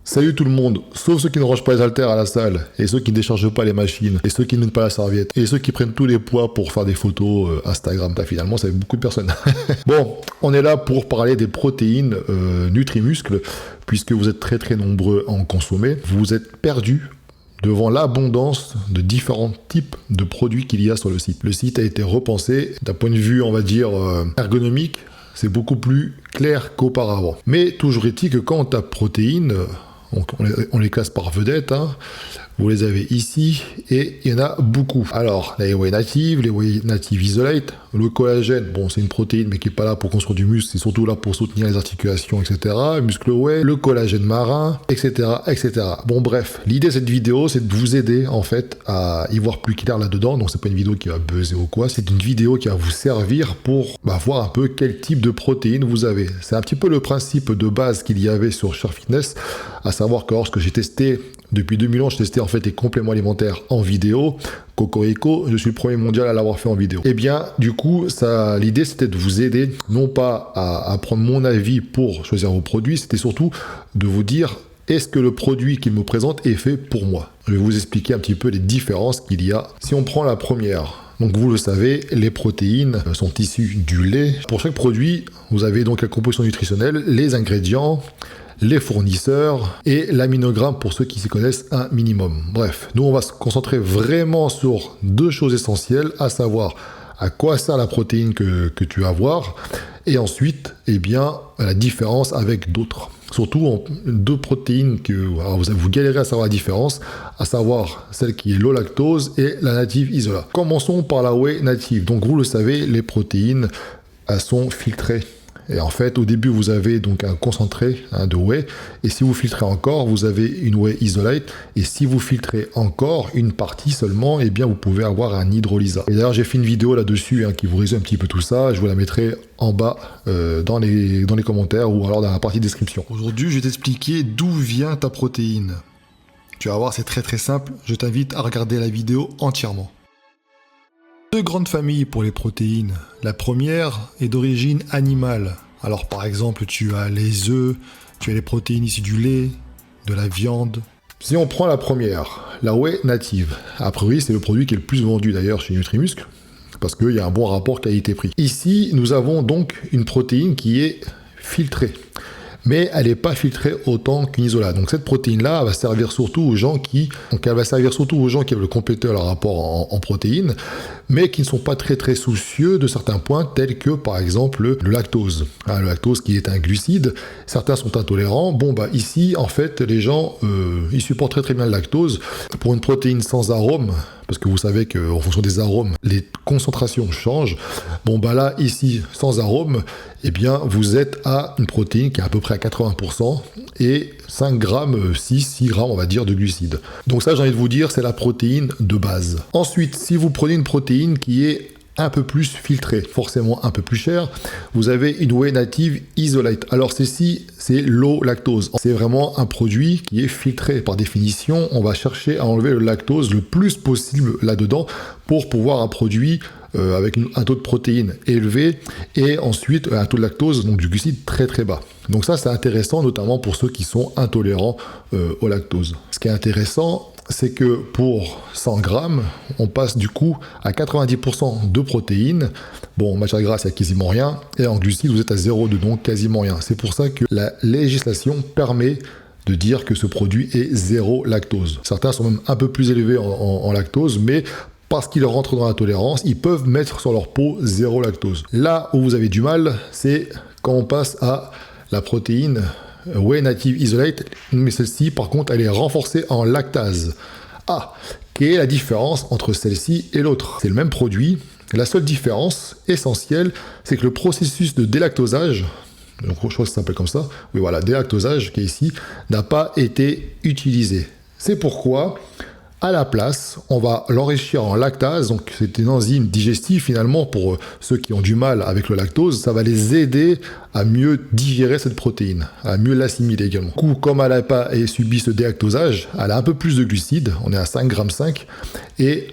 Salut tout le monde, sauf ceux qui ne rangent pas les haltères à la salle, et ceux qui ne déchargent pas les machines, et ceux qui ne mettent pas la serviette, et ceux qui prennent tous les poids pour faire des photos Instagram. Finalement, ça fait beaucoup de personnes. Bon, on est là pour parler des protéines Nutrimuscle, puisque vous êtes très nombreux à en consommer. Vous êtes perdus devant l'abondance de différents types de produits qu'il y a sur le site. Le site a été repensé d'un point de vue, on va dire, ergonomique. C'est beaucoup plus clair qu'auparavant. Mais toujours est-il que quand on tape protéines, on les classe par vedette, hein. Vous les avez ici, et il y en a beaucoup. Alors, les whey native, les whey native isolate, le collagène, bon, c'est une protéine, mais qui n'est pas là pour construire du muscle, c'est surtout là pour soutenir les articulations, etc. Muscle whey, le collagène marin, etc., etc. Bon, bref, l'idée de cette vidéo, c'est de vous aider, en fait, à y voir plus clair là-dedans. Donc, c'est pas une vidéo qui va buzzer ou quoi, c'est une vidéo qui va vous servir pour voir un peu quel type de protéines vous avez. C'est un petit peu le principe de base qu'il y avait sur Share Fitness, à savoir que lorsque j'ai testé, depuis 2000 ans, je testais en fait les compléments alimentaires en vidéo. Cocorico, je suis le premier mondial à l'avoir fait en vidéo. Et bien, du coup, l'idée c'était de vous aider, non pas à prendre mon avis pour choisir vos produits, c'était surtout de vous dire, est-ce que le produit qu'il me présente est fait pour moi? Je vais vous expliquer un petit peu les différences qu'il y a. Si on prend la première, donc vous le savez, les protéines sont issues du lait. Pour chaque produit, vous avez donc la composition nutritionnelle, les ingrédients, les fournisseurs et l'aminogramme pour ceux qui s'y connaissent un minimum. Bref, nous on va se concentrer vraiment sur deux choses essentielles, à savoir à quoi sert la protéine que tu vas voir, et ensuite, eh bien, la différence avec d'autres. Surtout deux protéines que vous galérez à savoir la différence, à savoir celle qui est low lactose et la native isola. Commençons par la whey native. Donc vous le savez, les protéines, elles sont filtrées. Et en fait, au début, vous avez donc un concentré de whey. Et si vous filtrez encore, vous avez une whey isolate. Et si vous filtrez encore une partie seulement, eh bien, vous pouvez avoir un hydrolysa. Et d'ailleurs, j'ai fait une vidéo là-dessus qui vous résume un petit peu tout ça. Je vous la mettrai en bas dans les commentaires ou alors dans la partie description. Aujourd'hui, je vais t'expliquer d'où vient ta protéine. Tu vas voir, c'est très simple. Je t'invite à regarder la vidéo entièrement. Deux grandes familles pour les protéines. La première est d'origine animale. Alors par exemple, tu as les œufs, tu as les protéines issues du lait, de la viande. Si on prend la première, la whey native, a priori c'est le produit qui est le plus vendu d'ailleurs chez Nutrimuscle, parce qu'il y a un bon rapport qualité-prix. Ici, nous avons donc une protéine qui est filtrée. Mais elle n'est pas filtrée autant qu'une isolate. Donc cette protéine-là, elle va servir surtout aux gens qui veulent compléter leur rapport en protéines, mais qui ne sont pas très soucieux de certains points, tels que par exemple le lactose. Le lactose qui est un glucide, certains sont intolérants. Bon, ici, en fait, les gens, ils supportent très bien le lactose. Pour une protéine sans arôme, parce que vous savez qu'en fonction des arômes, les concentrations changent. Bon, là, ici, sans arôme, eh bien, vous êtes à une protéine qui est à peu près à 80% et 5 grammes, 6 grammes, on va dire, de glucides. Donc ça, j'ai envie de vous dire, c'est la protéine de base. Ensuite, si vous prenez une protéine qui est un peu plus filtrée, forcément un peu plus chère, vous avez une whey native isolate. Alors ceci, c'est low lactose. C'est vraiment un produit qui est filtré. Par définition, on va chercher à enlever le lactose le plus possible là-dedans pour pouvoir un produit avec un taux de protéines élevé et ensuite un taux de lactose, donc du glucide très bas. Donc ça, c'est intéressant, notamment pour ceux qui sont intolérants au lactose. Ce qui est intéressant, c'est que pour 100 grammes, on passe du coup à 90% de protéines. Bon, en matière grasse, il n'y a quasiment rien. Et en glucides, vous êtes à 0,2, donc quasiment rien. C'est pour ça que la législation permet de dire que ce produit est zéro lactose. Certains sont même un peu plus élevés en lactose, mais parce qu'ils rentrent dans la tolérance, ils peuvent mettre sur leur peau zéro lactose. Là où vous avez du mal, c'est quand on passe à la protéine whey native isolate, mais celle-ci, par contre, elle est renforcée en lactase. Quelle est la différence entre celle-ci et l'autre? C'est le même produit. La seule différence essentielle, c'est que le processus de délactosage, donc je crois que ça s'appelle comme ça, délactosage qui est ici, n'a pas été utilisé. C'est pourquoi À la place, on va l'enrichir en lactase, donc c'est une enzyme digestive finalement pour ceux qui ont du mal avec le lactose, ça va les aider à mieux digérer cette protéine, à mieux l'assimiler également. Du coup, comme elle n'a pas subi ce délactosage, elle a un peu plus de glucides, on est à 5,5 g,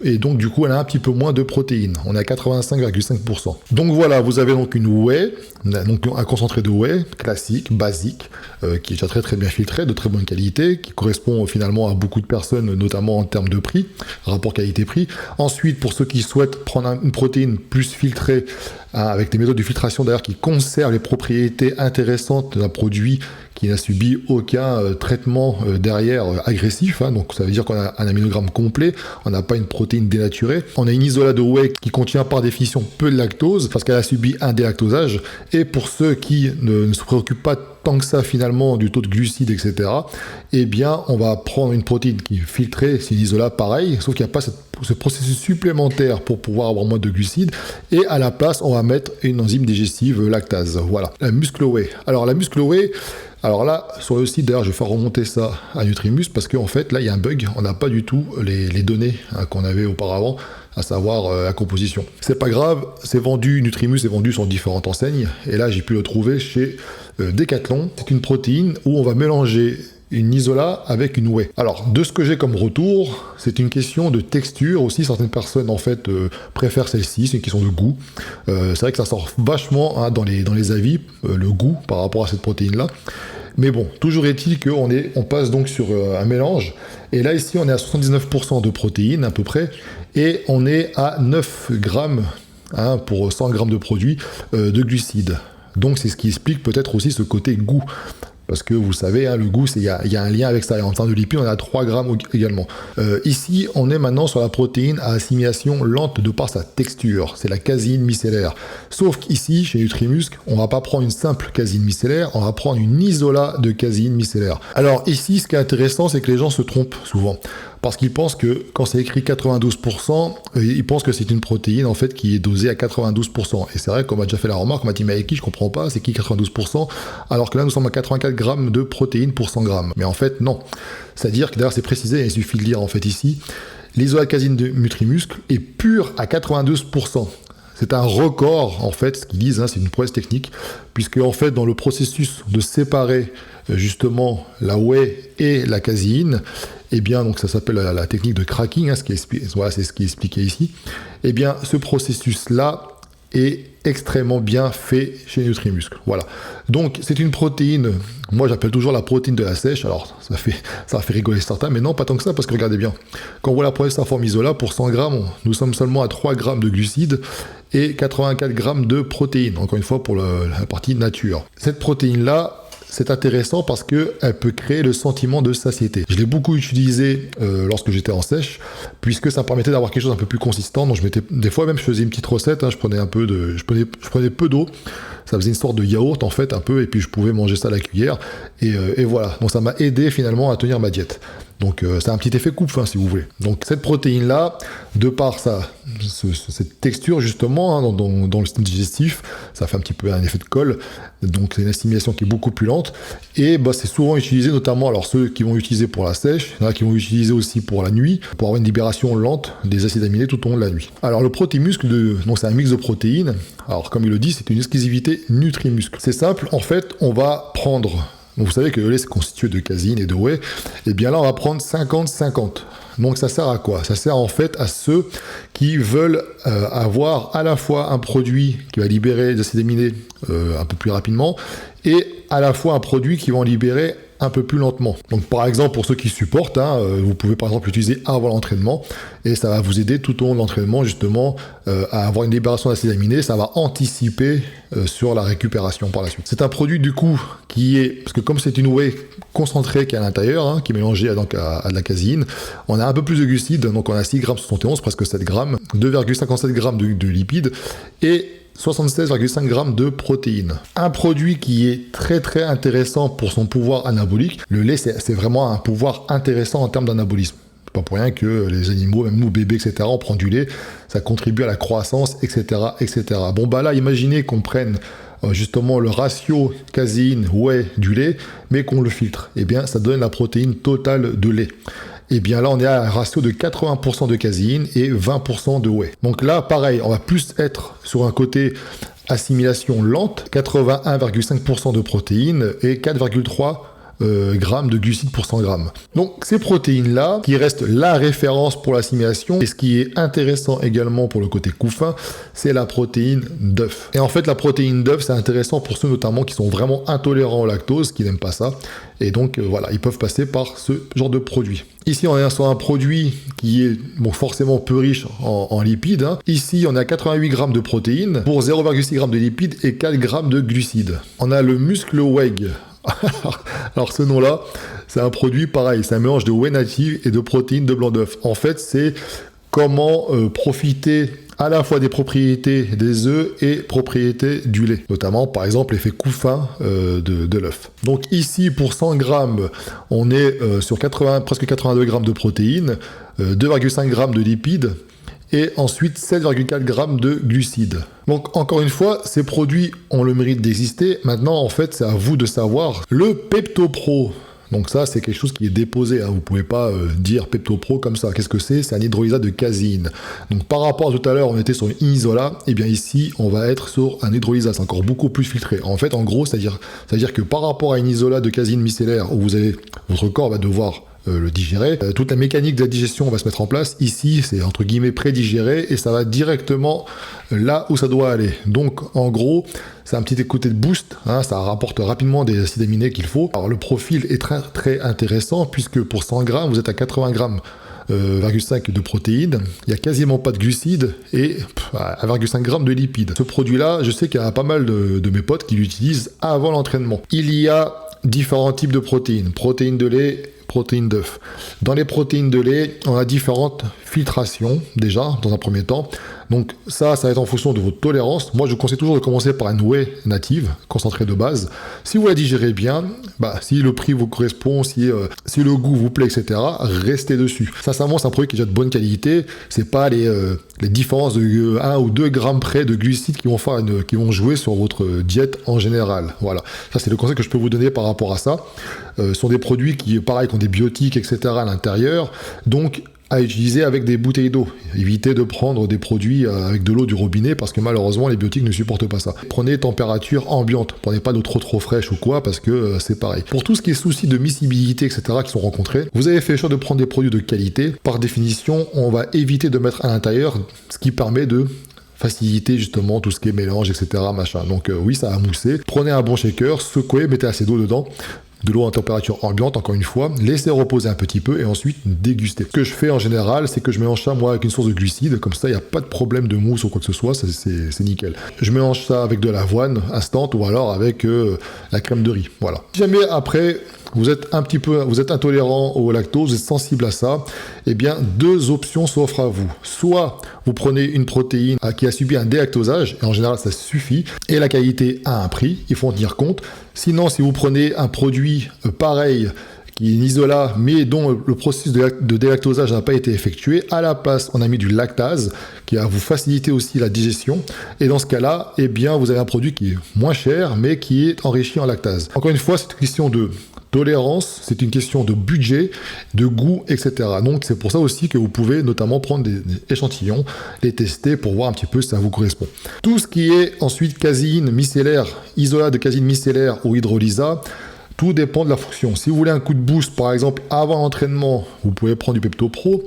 et donc du coup elle a un petit peu moins de protéines, on est à 85,5%. Donc voilà, vous avez donc une whey, donc un concentré de whey classique, basique, qui est déjà très bien filtré, de très bonne qualité, qui correspond finalement à beaucoup de personnes, notamment en termes de prix, rapport qualité-prix. Ensuite, pour ceux qui souhaitent prendre une protéine plus filtrée, avec des méthodes de filtration d'ailleurs qui conservent les propriétés intéressantes d'un produit qui n'a subi aucun traitement derrière agressif, donc ça veut dire qu'on a un aminogramme complet, on n'a pas une protéine dénaturée, on a une isolat de whey qui contient par définition peu de lactose parce qu'elle a subi un délactosage, et pour ceux qui ne se préoccupent pas tant que ça finalement du taux de glucides, etc., eh bien on va prendre une protéine qui est filtrée, c'est une isolat pareil, sauf qu'il n'y a pas ce processus supplémentaire pour pouvoir avoir moins de glucides, et à la place on va mettre une enzyme digestive lactase. Voilà, la muscle whey. Alors la muscle whey, alors là, sur le site, d'ailleurs, je vais faire remonter ça à Nutrimus parce qu'en fait, là, il y a un bug. On n'a pas du tout les données qu'on avait auparavant, à savoir la composition. C'est pas grave, c'est vendu, Nutrimus est vendu sur différentes enseignes. Et là, j'ai pu le trouver chez Decathlon. C'est une protéine où on va mélanger une isola avec une whey. Alors, de ce que j'ai comme retour, c'est une question de texture aussi. Certaines personnes, en fait, préfèrent celle-ci. C'est une question de goût. C'est vrai que ça sort vachement dans les avis, le goût par rapport à cette protéine-là. Mais bon, toujours est-il qu'on passe donc sur un mélange. Et là, ici, on est à 79% de protéines, à peu près. Et on est à 9 grammes pour 100 grammes de produit de glucides. Donc, c'est ce qui explique peut-être aussi ce côté goût. Parce que vous savez, le goût, il y a un lien avec ça. Et en termes de lipides, on est à 3 grammes également. Ici, on est maintenant sur la protéine à assimilation lente de par sa texture. C'est la caséine micellaire. Sauf qu'ici, chez Nutrimuscle, on ne va pas prendre une simple caséine micellaire, on va prendre une isolat de caséine micellaire. Alors ici, ce qui est intéressant, c'est que les gens se trompent souvent. Parce qu'ils pensent que quand c'est écrit 92%, ils pensent que c'est une protéine en fait qui est dosée à 92%. Et c'est vrai qu'on m'a déjà fait la remarque, on m'a dit mais avec qui je comprends pas, c'est qui 92%, alors que là nous sommes à 84 grammes de protéines pour 100 grammes. Mais en fait non. C'est-à-dire que d'ailleurs c'est précisé, il suffit de lire en fait ici, l'isolat de caséine de Nutrimuscle est pure à 92%. C'est un record, en fait, ce qu'ils disent, c'est une prouesse technique, puisque, en fait, dans le processus de séparer, justement, la whey et la caséine, eh bien, donc ça s'appelle la technique de cracking, voilà, c'est ce qui est expliqué ici, eh bien, ce processus-là est extrêmement bien fait chez Nutrimuscle. Voilà. Donc, c'est une protéine, moi j'appelle toujours la protéine de la sèche. Alors, ça va faire rigoler certains, mais non, pas tant que ça, parce que regardez bien. Quand on voit la protéine en forme isola, pour 100 grammes, nous sommes seulement à 3 grammes de glucides et 84 grammes de protéines. Encore une fois, pour la partie nature. Cette protéine-là, c'est intéressant parce qu'elle peut créer le sentiment de satiété. Je l'ai beaucoup utilisé lorsque j'étais en sèche, puisque ça me permettait d'avoir quelque chose un peu plus consistant. Donc des fois même je faisais une petite recette, je prenais je prenais peu d'eau, ça faisait une sorte de yaourt en fait un peu, et puis je pouvais manger ça à la cuillère, et voilà. Donc ça m'a aidé finalement à tenir ma diète. Donc c'est un petit effet coupe-faim si vous voulez. Donc cette protéine-là, de par cette texture justement dans le système digestif, ça fait un petit peu un effet de colle. Donc c'est une assimilation qui est beaucoup plus lente. Et c'est souvent utilisé notamment, alors ceux qui vont l'utiliser pour la sèche, il y en a qui vont l'utiliser aussi pour la nuit, pour avoir une libération lente des acides aminés tout au long de la nuit. Alors le Protémuscle, donc c'est un mix de protéines. Alors comme il le dit, c'est une exclusivité Nutrimuscle. C'est simple, en fait on va prendre... Donc vous savez que le lait c'est constitué de caséine et de whey, et bien là on va prendre 50-50. Donc ça sert à quoi? Ça sert en fait à ceux qui veulent avoir à la fois un produit qui va libérer des acides aminés un peu plus rapidement, et à la fois un produit qui va en libérer un peu plus lentement. Donc par exemple pour ceux qui supportent, vous pouvez par exemple l'utiliser avant l'entraînement, et ça va vous aider tout au long de l'entraînement justement à avoir une libération d'acides aminés. Ça va anticiper sur la récupération par la suite. C'est un produit du coup qui est, parce que comme c'est une whey concentrée qui est à l'intérieur, qui est mélangée donc à de la caséine, on a un peu plus de glucides, donc on a 6,71 g, presque 7 grammes, 2,57 g de lipides et 76,5 g de protéines. Un produit qui est très très intéressant pour son pouvoir anabolique. Le lait, c'est vraiment un pouvoir intéressant en termes d'anabolisme. C'est pas pour rien que les animaux, même nous bébés, etc., on prend du lait, ça contribue à la croissance, etc., etc. Bon là, imaginez qu'on prenne justement le ratio caséine, whey du lait, mais qu'on le filtre. Eh bien, ça donne la protéine totale de lait. et bien là on est à un ratio de 80% de caséine et 20% de whey. Donc là pareil, on va plus être sur un côté assimilation lente, 81,5% de protéines et 4,3 grammes de glucides pour 100 grammes. Donc ces protéines-là, qui restent la référence pour l'assimilation, et ce qui est intéressant également pour le côté couffin, c'est la protéine d'œuf. Et en fait, la protéine d'œuf, c'est intéressant pour ceux notamment qui sont vraiment intolérants au lactose, qui n'aiment pas ça. Et donc voilà, ils peuvent passer par ce genre de produit. Ici, on est sur un produit qui est forcément peu riche en lipides. Hein. Ici, on a 88 grammes de protéines pour 0,6 grammes de lipides et 4 grammes de glucides. On a le muscle whey. Alors ce nom-là, c'est un produit pareil, c'est un mélange de whey native et de protéines de blanc d'œuf. En fait, c'est comment profiter à la fois des propriétés des œufs et propriétés du lait, notamment par exemple l'effet couffin de l'œuf. Donc ici pour 100 grammes, on est sur presque 82 grammes de protéines, 2,5 grammes de lipides, et ensuite 7,4 grammes de glucides. Donc encore une fois, ces produits ont le mérite d'exister. Maintenant, en fait, c'est à vous de savoir. Le PeptoPro, donc ça, c'est quelque chose qui est déposé. Hein. Vous ne pouvez pas dire PeptoPro comme ça. Qu'est-ce que c'est? C'est un hydrolysat de caséine. Donc par rapport à tout à l'heure, on était sur une isola. Et bien ici, on va être sur un hydrolysat. C'est encore beaucoup plus filtré. En fait, en gros, c'est-à-dire que par rapport à une isola de caséine micellaire, où votre corps va devoir le digérer. Toute la mécanique de la digestion va se mettre en place. Ici, c'est entre guillemets prédigéré et ça va directement là où ça doit aller. Donc, en gros, c'est un petit côté de boost. Hein, ça rapporte rapidement des acides aminés qu'il faut. Alors, le profil est très, très intéressant puisque pour 100 grammes, vous êtes à 80 grammes. 1,5 de protéines, il n'y a quasiment pas de glucides et 1,5 g de lipides. Ce produit-là, je sais qu'il y a pas mal de mes potes qui l'utilisent avant l'entraînement. Il y a différents types de protéines. Protéines de lait, protéines d'œuf. Dans les protéines de lait, on a différentes filtrations, déjà, dans un premier temps. Donc ça va être en fonction de votre tolérance. Moi, je vous conseille toujours de commencer par une whey native, concentrée de base. Si vous la digérez bien, si le prix vous correspond, si le goût vous plaît, etc., restez dessus. Sincèrement, c'est un produit qui est déjà de bonne qualité. C'est pas les différences de 1 ou 2 grammes près de glucides qui vont jouer sur votre diète en général. Voilà. Ça, c'est le conseil que je peux vous donner par rapport à ça. Ce sont des produits qui, pareil, qui ont des biotiques, etc. à l'intérieur. Donc, à utiliser avec des bouteilles d'eau. Évitez de prendre des produits avec de l'eau du robinet parce que malheureusement les biotiques ne supportent pas ça. Prenez température ambiante, prenez pas d'eau trop fraîche ou quoi parce que c'est pareil. Pour tout ce qui est soucis de miscibilité, etc. qui sont rencontrés, vous avez fait le choix de prendre des produits de qualité. Par définition, on va éviter de mettre à l'intérieur ce qui permet de faciliter justement tout ce qui est mélange, etc. machin. Donc oui, ça a moussé. Prenez un bon shaker, secouez, mettez assez d'eau dedans. De l'eau en température ambiante, encore une fois, laissez reposer un petit peu et ensuite déguster. Ce que je fais en général, c'est que je mélange ça moi avec une source de glucides, comme ça il n'y a pas de problème de mousse ou quoi que ce soit, c'est nickel. Je mélange ça avec de l'avoine instant ou alors avec la crème de riz, voilà. Si jamais après vous êtes intolérant au lactose, vous êtes sensible à ça, eh bien deux options s'offrent à vous. Soit vous prenez une protéine qui a subi un délactosage, et en général ça suffit, et la qualité a un prix, il faut en tenir compte. Sinon, si vous prenez un produit pareil, qui est une isola, mais dont le processus de délactosage n'a pas été effectué, à la place, on a mis du lactase, qui va vous faciliter aussi la digestion. Et dans ce cas-là, eh bien, vous avez un produit qui est moins cher, mais qui est enrichi en lactase. Encore une fois, c'est une question de tolérance, c'est une question de budget, de goût, etc. Donc c'est pour ça aussi que vous pouvez notamment prendre des échantillons, les tester pour voir un petit peu si ça vous correspond. Tout ce qui est ensuite caséine micellaire, isolat de caséine micellaire ou hydrolysat, tout dépend de la fonction. Si vous voulez un coup de boost, par exemple, avant l'entraînement, vous pouvez prendre du PeptoPro.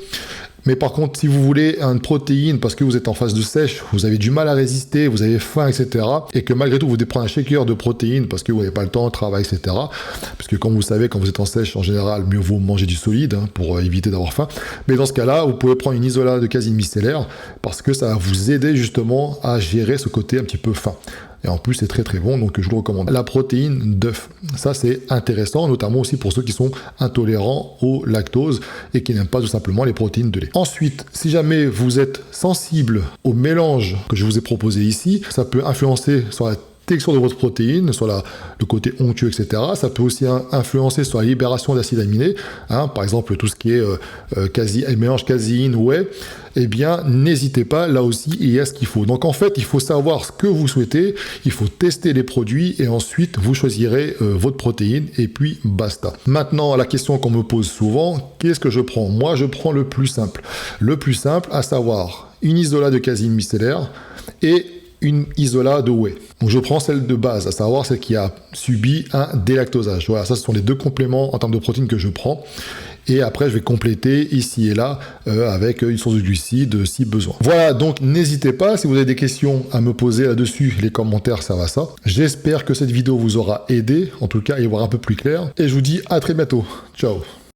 Mais par contre, si vous voulez une protéine parce que vous êtes en phase de sèche, vous avez du mal à résister, vous avez faim, etc. et que malgré tout, vous devez prendre un shaker de protéines parce que vous n'avez pas le temps, le travail, etc. Parce que comme vous savez, quand vous êtes en sèche, en général, mieux vaut manger du solide pour éviter d'avoir faim. Mais dans ce cas-là, vous pouvez prendre une isola de caséine micellaire parce que ça va vous aider justement à gérer ce côté un petit peu faim. Et en plus, c'est très très bon, donc je vous le recommande. La protéine d'œuf, ça c'est intéressant, notamment aussi pour ceux qui sont intolérants au lactose et qui n'aiment pas tout simplement les protéines de lait. Ensuite, si jamais vous êtes sensible au mélange que je vous ai proposé ici, ça peut influencer sur la détection de votre protéine, sur le côté onctueux, etc. Ça peut aussi influencer sur la libération d'acides aminés, hein, par exemple tout ce qui est mélange caséine, whey. Eh bien, n'hésitez pas, là aussi, il y a ce qu'il faut. Donc en fait, il faut savoir ce que vous souhaitez, il faut tester les produits et ensuite vous choisirez votre protéine et puis basta. Maintenant, la question qu'on me pose souvent, qu'est-ce que je prends? Moi, je prends le plus simple. Le plus simple, à savoir une isola de caséine micellaire et une isola de whey. Donc je prends celle de base, à savoir celle qui a subi un délactosage. Voilà, ça ce sont les deux compléments en termes de protéines que je prends. Et après, je vais compléter ici et là avec une source de glucides si besoin. Voilà, donc n'hésitez pas, si vous avez des questions à me poser là-dessus, les commentaires servent à ça. J'espère que cette vidéo vous aura aidé, en tout cas, à y voir un peu plus clair. Et je vous dis à très bientôt. Ciao.